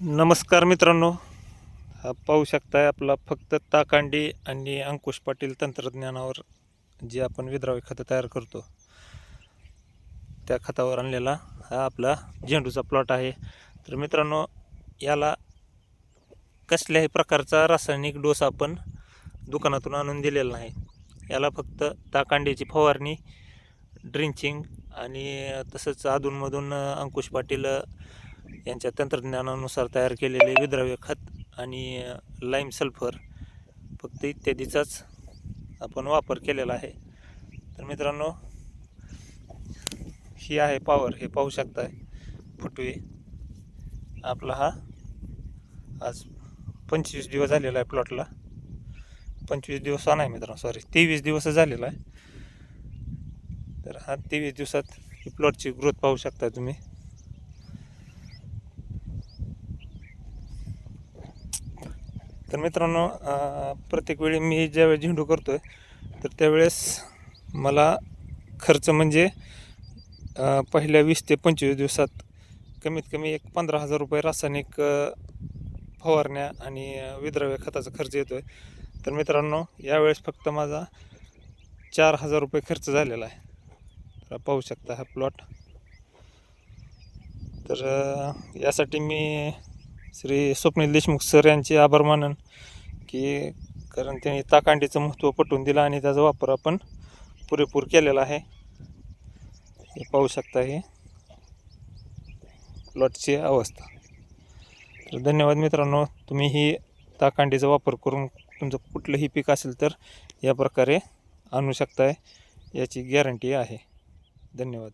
नमस्कार मित्रांनो, हा पाहू शकताय आपला फक्त ताकांडी आणि अंकुश पाटील तंत्रज्ञानावर जे आपण विद्राव्य खत तयार करतो त्या खतावर आणलेला हा आपला झेंडूचा प्लॉट आहे. तर मित्रांनो, याला कसल्याही प्रकारचा रासायनिक डोस आपण दुकानातून आणून दिलेला नाही. याला फक्त ताकांडीची फवारणी, ड्रिंचिंग आणि तसंच अधूनमधून अंकुश पाटील यांच्या तंत्रज्ञानानुसार तयार केलेले विद्राव्य खत आणि लाईम सल्फर फक्त इत्यादीचाच आपण वापर केलेला आहे. तर मित्रांनो, ही आहे पॉवर, हे पाहू शकताय फुटवे. आपला हा आज 25 दिवस झालेला आहे प्लॉटला. 25 दिवस नाही मित्रांनो, सॉरी 23 दिवस झालेला आहे. तर हा 23 दिवसात ही प्लॉटची ग्रोथ पाहू शकता तुम्ही. तर मित्रांनो, प्रत्येक वेळी मी ज्यावेळेस झेंडू करतोय तर त्यावेळेस मला खर्च म्हणजे पहिल्या 20 ते 25 दिवसात कमीत कमी एक 15,000 रुपये रासायनिक फवारण्या आणि विद्राव्य खताचा खर्च येतो आहे. तर मित्रांनो, यावेळेस फक्त माझा 4,000 रुपये खर्च झालेला आहे. तर पाहू शकता हा प्लॉट. तर यासाठी मी श्री स्वप्नील देशमुख सर यांचे आभार मानन, की कारण त्यांनी ताकांडीचं महत्त्व पटवून दिलं आणि त्याचा वापर आपण पुरेपूर केलेला आहे. हे पाहू शकता हे प्लॉटची अवस्था. तर धन्यवाद मित्रांनो, तुम्ही ही ताकांडीचा वापर करून तुमचं कुठलंही पीक असेल तर या प्रकारे आणू शकताय, याची गॅरंटी आहे. धन्यवाद.